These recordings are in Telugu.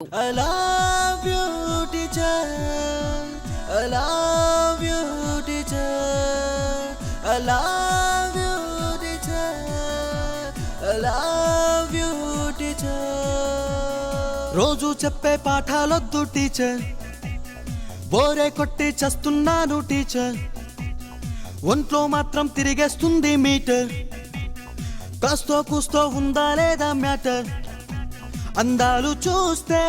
I love you, teacher. I love you, teacher. I love you, teacher. I love you, teacher. రోజు చెప్పే పాఠాలొద్దు టీచర్, బోరే కొట్టి చస్తున్నాను టీచర్. ఒంట్లో మాత్రం తిరిగేస్తుంది మీటర్, కాస్తో కూస్తో ఉందా లేదా మ్యాటర్. అందాలు చూస్తే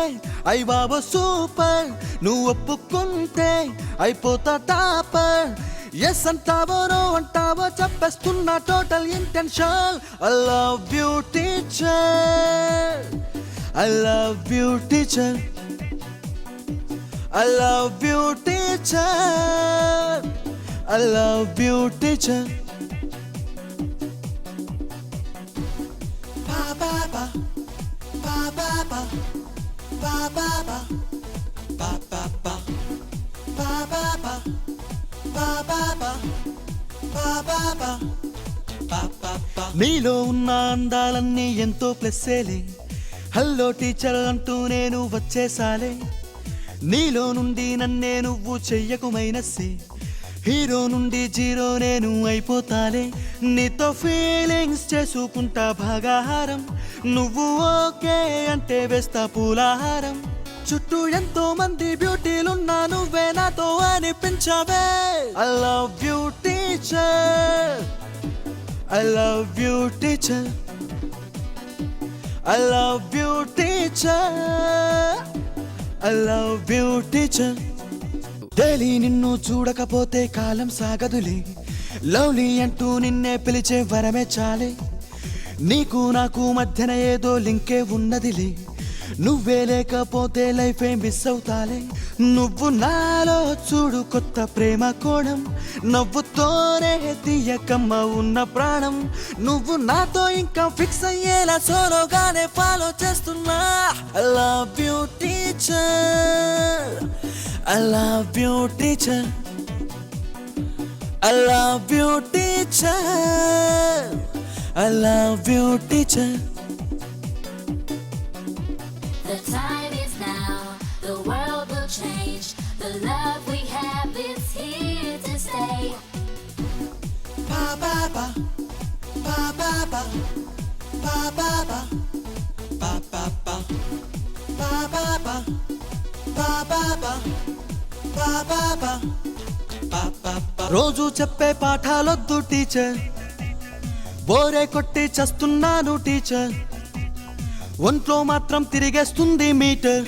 అయ్ బాబా సూపర్, నువ్వు ఒప్పుకుంటే అయిపోతా టాపర్. ఎస్ అంటావో నో అంటావో చెప్పేస్తున్నా total intention. I love you teacher, I love you teacher, I love you teacher, I love you teacher. నీలో ఉన్న అందాలన్నీ ఎంతో ప్లస్సేలే, హలో టీచర్ అంటూ నేను వచ్చేసాలే. నీలో నుండి నన్నే నువ్వు చెయ్యకు మైనస్సే, హీరో నుండి జీరో నేను అయిపోతాలే. నీతో ఫీలింగ్స్ చేసుకుంటా భాగాహారం, నువ్వు ఓకే అంటే వేస్తా పూలాహారం. చుట్టూ ఎంతో మంది బ్యూటీలున్నా నువ్వే నాతో అనిపించవే. I love you teacher, I love you teacher, I love you teacher, I love you teacher. Daily నిన్ను చూడకపోతే కాలం సాగదులే, లవ్లీ అంటూ నిన్నే పిలిచే వరమే చాలే. నీకు నాకు మధ్యన ఏదో లింకే ఉన్నదిలే, నువ్వే లేకపోతే లైఫే మిస్ అవుతాలే. నువ్వు నాలో చూడు కొత్త ప్రేమ కోణం, నవ్వుతోనే తీయకమ్మ ఉన్న ప్రాణం. నువ్వు నాతో ఇంకా ఫిక్స్ అయ్యేలా సోలోగానే ఫాలో చేస్తున్నా. I love you teacher, I love you teacher, I love you teacher, I love you teacher. The time is now, the world will change. The love we have is here to stay. Ba ba ba, ba ba ba, ba ba ba, ba ba ba, ba ba ba, ba ba ba. రోజు చెప్పే పాఠాలొద్దు టీచర్, బోరే కొట్టి చస్తున్నాను టీచర్. ఒంట్లో మాత్రం తిరిగేస్తుంది మీటర్,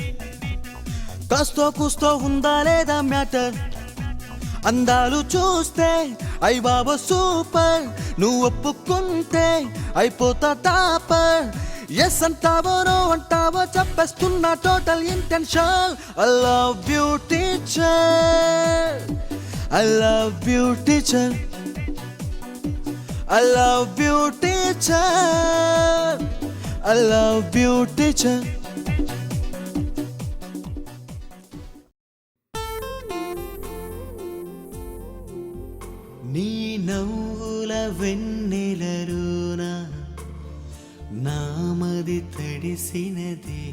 కాస్తో కూస్తో ఉందా లేదా మ్యాటర్. అందాలు చూస్తే అయ్ బాబా సూపర్, నువ్వు ఒప్పుకుంటే అయిపోతా టాపర్. ఎస్ అంటావో నో అంటావో చెప్పేస్తున్నా total intention. I love you teacher, I love you teacher, I love you teacher, I love you teacher. నీ నవ్వుల వెన్నెలరునా నామది తడిసినదే,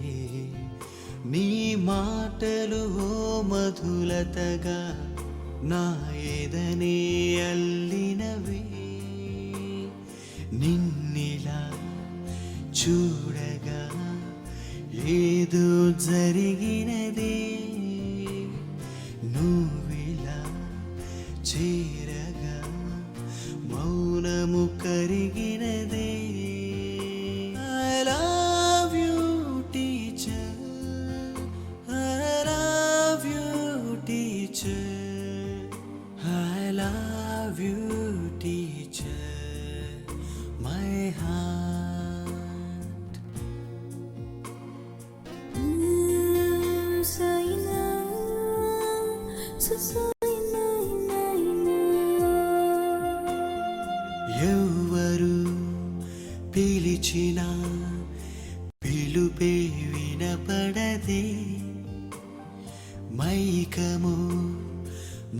నీ మాటలు ఓ మధులతగా నా ఎదనే అల్లినవే. నిన్నిలా చూడగా ఏదో జరిగినదే, నువ్విలా చేరగా మౌనము కరిగినదే. I love you teacher, I love you teacher, I love you teacher, my heart. So you know, so you know. ఎవరు పిలిచినా పిలుపే వినపడదే, మైకము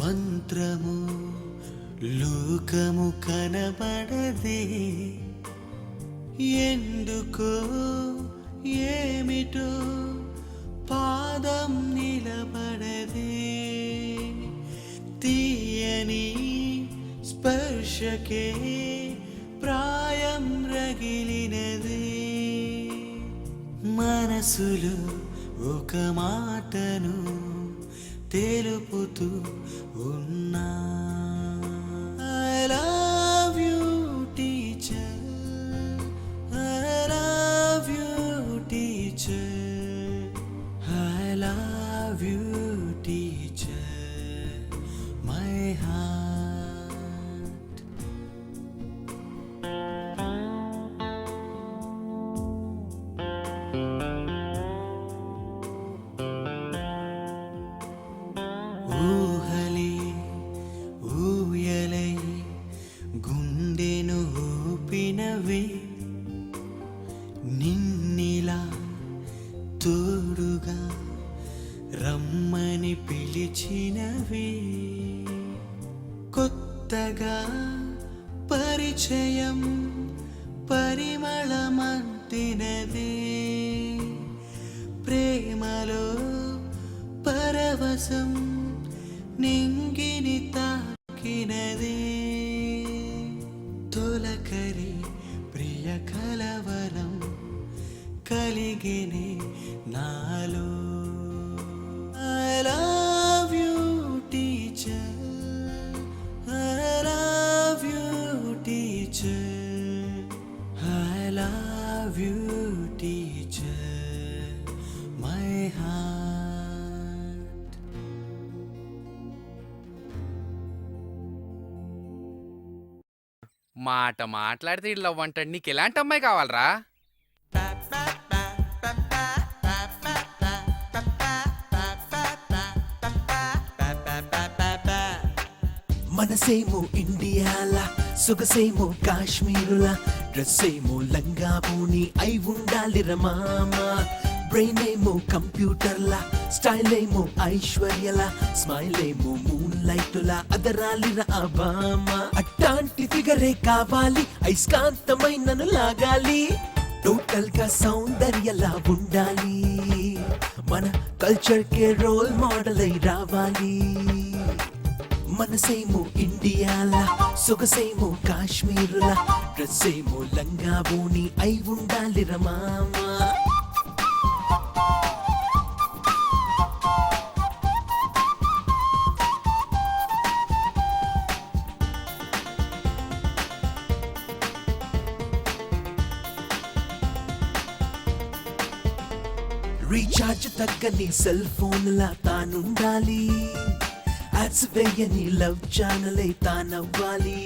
మంత్రము లోకము కనబడదే. ఎందుకో ఏమిటో పలికే ప్రాయం రగిలినది మనసులో ఒక మాటను తెలుపుతూ ఉన్నా I love you teacher I love you teacher I love you teacher my heart ఊహలే ఊయలై గుండెను ఊపినవే నిన్నిలా తోడుగా రమ్మని పిలిచినవే కొత్తగా పరిచయం పరిమళమంటినదే ప్రేమలో పరవశం నింగిని తాకినదే తొలకరి ప్రియ కలవరం కలిగినే నాలో I love you teacher I love you teacher I love you teacher my heart మాట మాట్లాడితే ఇట్లా అవ్వంటాడు. నీకు ఎలాంటి అమ్మాయి కావాలరా? మనసేమో ఇండియాలా సొగసేమో కాశ్మీరులా డ్రెస్సేమో లంగాబూని అయి ఉండాలి రమామా బ్రెయిన్ ఏమో కంప్యూటర్లా స్టైల్ ఏమో ఐశ్వర్యలా స్మైల్ ఏమో మూన్ లైటులా అదరాలి రాబామా అట్టాంటి ఫిగరే కావాలి ఐస్కాంతమై నన్ను లాగాలి టోటల్ గా సౌందర్యలా ఉండాలి మన కల్చర్ కే రోల్ మోడల్ అయి రావాలి మనసేమో ఇండియాలా సొగసేమో కాశ్మీరులా డ్రెస్సేమో లంగాబూని అయి ఉండాలి రమామా రీఛార్జ్ తగ్గని సెల్ ఫోన్లా తానుండాలి యాడ్స్ వేయని లవ్ ఛానల్ తానవ్వాలి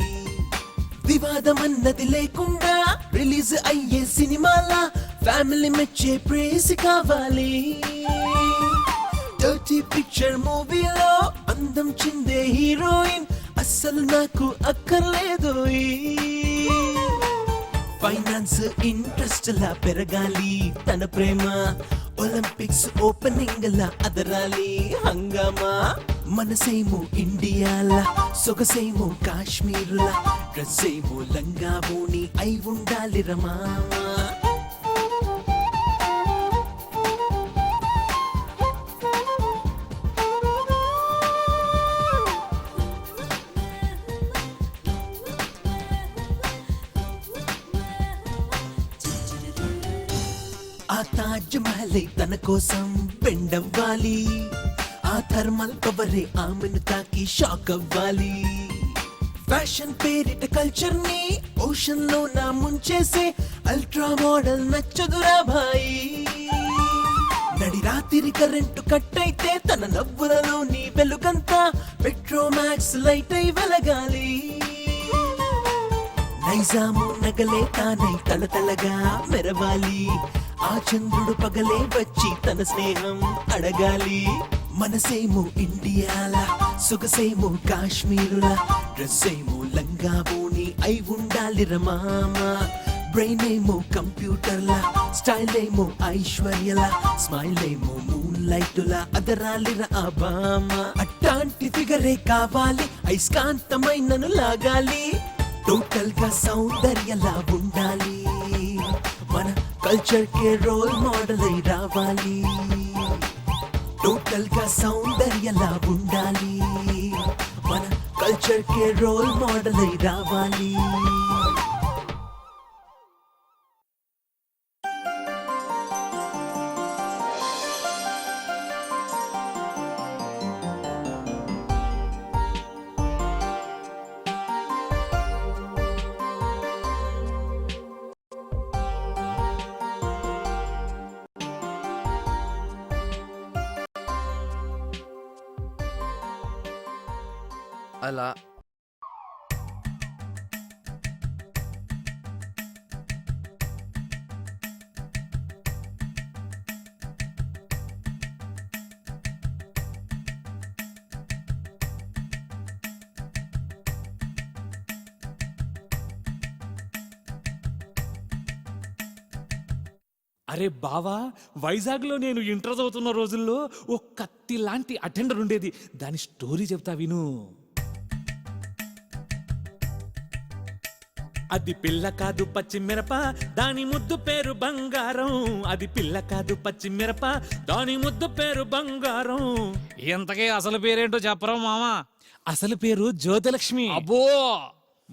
వివాదం అన్నది లేకుండా రిలీజ్ అయ్యే సినిమాలా ఫ్యామిలీ మెచ్చే ప్రేసి కావాలి డర్టీ పిక్చర్ మూవీలో అందం చిందే హీరోయిన్ అస్సలు నాకు అక్కర్లేదు ఫైనాన్స్ ఇంట్రెస్ట్ లా పెరగాలి తన ప్రేమ ఒలింపిక్స్ ఓపెనింగ్ లా అదరాలి హంగామా మనసేమో ఇండియాలా సొగసేమో కాశ్మీరులా డ్రెస్సేమో లంగాబూని అయి ఉండాలి రమామా ఆ తాజ్ మహల్ తన కోసం బెండవ్వాలి ఆ థర్మల్ పవరే ఆమెను తాకి షాక్ అవ్వాలి ఫ్యాషన్ పేరిట కల్చర్ ని ఓషన్ లో నా ముంచేసే అల్ట్రా మోడల్ నచ్చదురా భాయి నడి రాత్రి కరెంటు కట్ అయితే తన నవ్వులలో నీ వెలుగంతా పెట్రోమాక్స్ లైట్ అయి వెలగాలి నైజాము నగలే తానై తలతలగా మెరవాలి ఆ చంద్రుడు పగలే వచ్చి తన స్నేహం అడగాలి మనసేమో ఇండియాలా సొగసేమో కాశ్మీరులా డ్రెస్సేమో లంగాబూని అయి ఉండాలి రమామా బ్రెయిన్ ఏమో కంప్యూటర్లా స్టైల్ ఏమో ఐశ్వర్యలా స్మైల్ ఏమో మూన్ లైటులా అదరాలి రాబామా అట్టాంటి ఫిగరే కావాలి ఐస్కాంతమై నన్ను లాగాలి టోటల్ గా సౌందర్యలా ఉండాలి మన కల్చర్ కే రోల్ మోడల్ అయి రావాలి టోటల్ గా సౌందర్యలా ఉండాలి మన కల్చర్ కే రోల్ మోడల్ అయి రావాలి. అలా అరే బావా, వైజాగ్లో నేను ఇంటర్ చదువుతున్న రోజుల్లో ఓ కత్తి లాంటి అటెండర్ ఉండేది. దాని స్టోరీ చెప్తా విను. అది పిల్ల కాదు పచ్చి మిరప, దాని ముద్దు పేరు బంగారం. అది పిల్ల కాదు పచ్చి మిరప, దాని ముద్దు పేరు బంగారం. ఎంతకీ అసలు పేరేంటో చెప్పరా మామా? అసలు పేరు జ్యోతిలక్ష్మి. అబ్బో!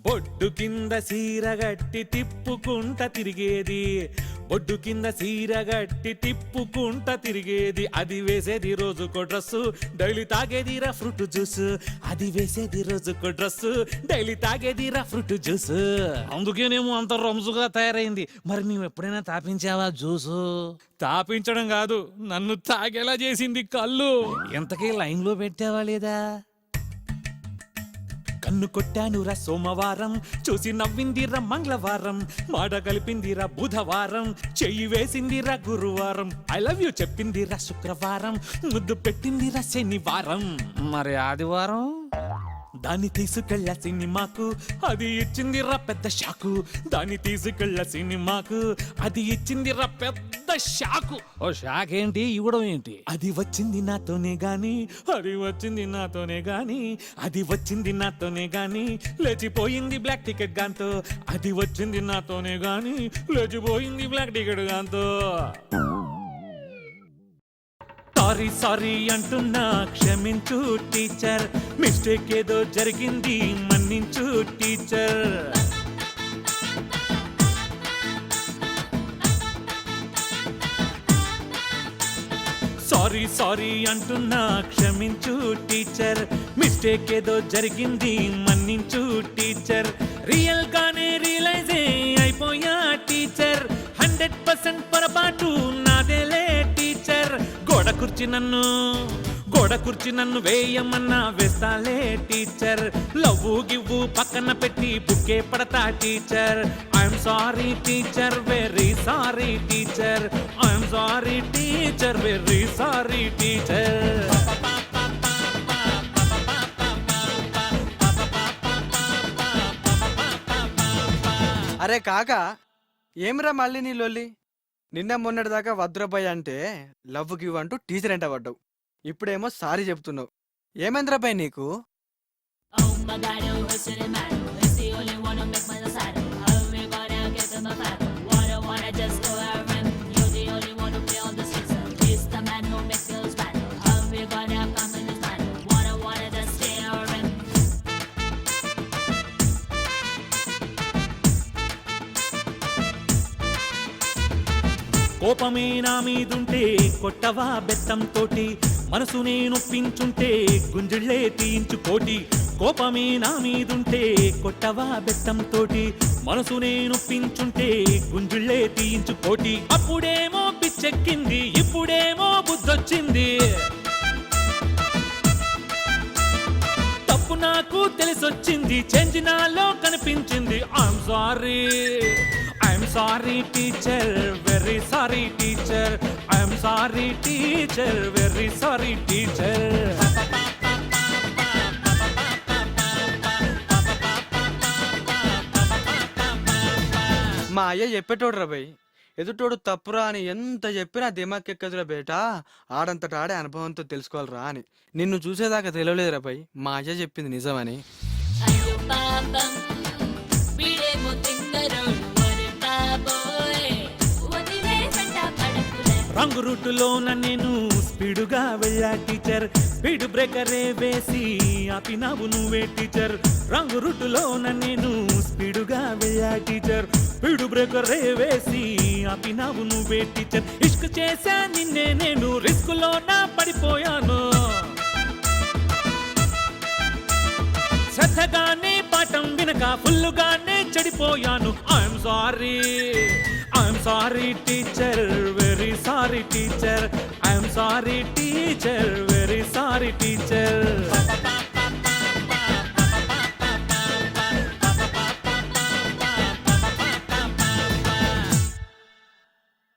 బొడ్డు కింద సీరగట్టి తిప్పుకుంట తిరిగేది, బొడ్డు కింద సీరగట్టి తిప్పుకుంట తిరిగేది. అది వేసేది రోజుకో డ్రెస్సు, డైలీ తాగేదిరా ఫ్రూట్ జ్యూస్. అది వేసేది రోజుకో డ్రెస్సు, డైలీ తాగేదిరా ఫ్రూట్ జ్యూస్. అందుకేనేమో అంత రంజుగా తయారైంది. మరి నువ్వు ఎప్పుడైనా తాపించావా జ్యూసు? తాపించడం కాదు, నన్ను తాగేలా చేసింది కళ్ళు. ఎంతకీ లైన్లో పెట్టావా లేదా? కన్ను కొట్టానురా సోమవారం, చూసి నవ్విందిరా మంగళవారం, మాట కలిపిందిరా బుధవారం, చెయ్యి వేసిందిరా గురువారం, ఐ లవ్ యూ చెప్పిందిరా శుక్రవారం, ముద్దు పెట్టిందిరా శనివారం. మరి ఆదివారం దాన్ని తీసుకెళ్ళ సినిమాకు, అది ఇచ్చిందిరా పెద్ద షాకు. దాన్ని తీసుకెళ్ళ సినిమాకు, అది ఇచ్చిందిరా పెద్ద షాకు. ఓ షాక్ ఏంటి, ఇవ్వడం ఏంటి? అది వచ్చింది నాతోనే గాని, అది వచ్చింది నాతోనే గాని, అది వచ్చింది నాతోనే గాని, లేచిపోయింది బ్లాక్ టికెట్ గాంతో. అది వచ్చింది నాతోనే గాని, లేచిపోయింది బ్లాక్ టికెట్ గాంతో. సారీ సారీ అంటున్నా క్షమించు టీచర్, మిస్టేక్ ఏదో జరిగింది మన్నించు టీచర్. సారీ సారీ అంటున్నా క్షమించు టీచర్, మిస్టేక్ ఏదో జరిగింది మన్నించు టీచర్. రియల్ గానే రియలైజే అయిపోయా టీచర్, 100% పొరపాటు నాదేలే టీచర్. గోడ కుర్చీ నన్ను వేయమన్నా వేస్తాలే టీచర్. లవ్వు గివ్వు పక్కన పెట్టి బుక్కే పడతా teacher. I'm sorry teacher, very sorry teacher. I'm sorry teacher, very sorry teacher. అరే కాకా, ఏమిరా మళ్ళీ నీ లొల్లి? నిన్న మొన్నటి దాకా వద్రబాయ్ అంటే లవ్ గివ్ అంటూ టీచర్ ఎంట పడ్డావు, ఇప్పుడేమో సారీ చెప్తున్నావు. ఏమైందిరాబాయ్ నీకు? Oh my God, oh, what's in the matter? It's the only one who make my saddle. Oh my God, I'll get to my father. Wanna just go around. You're the only one who play on the system. He's the man who make girls battle. Oh my God, I'll come in this battle. Wanna just stay around. కోపమే నా మీదుంటే కొట్టవా బెత్తం తోటి, మనసునే నొప్పించుంటే గుంజుళ్ళే తీయించుకోటి. కోపమే నా మీదుంటే కొట్టవా బెత్తం తోటి, మనసునే నొప్పించుంటే గుంజుళ్ళే తీయించుకోటి. అప్పుడేమో పిచ్చెక్కింది, ఇప్పుడేమో బుద్ధొచ్చింది. తప్పు నాకు తెలిసొచ్చింది, చేంజ్ నాలో కనిపించింది. I'm sorry, I'm sorry teacher, very sorry teacher. I'm sorry teacher, very sorry teacher. మా అయ్య చెప్పేటోడు రాబాయ్, ఎదుటోడు తప్పురా అని ఎంత చెప్పినా దిమాకెక్కదురా బేటా, ఆడంతట ఆడే అనుభవంతో తెలుసుకోవాలిరా అని. నిన్ను చూసేదాకా తెలియలేదు రాబాయ్, మా అయ్య చెప్పింది నిజమని. అయ్యో పాపం వీడేమో తింగరోడు, ఒరే బాబోయ్ వదిలేసంట పడకులే. రంగు రూటులోన నేను స్పీడుగా వెళ్ళా టీచర్ స్పీడ్ బ్రేకరే వేసి ఆపినావు నువ్వే టీచర్ రంగు రూటులో నేను స్పీడుగా వెళ్ళా టీచర్ స్పీడ్ బ్రేకరే వేసి ఆపినావు నువ్వే టీచర్ ఇష్క్ చేశా నిన్నే నేను రిస్క్ లో నా పడిపోయాను శ్రద్ధగానే పాఠం వినక ఫుల్లుగానే చెడిపోయాను I'm sorry teacher very sorry teacher I'm sorry teacher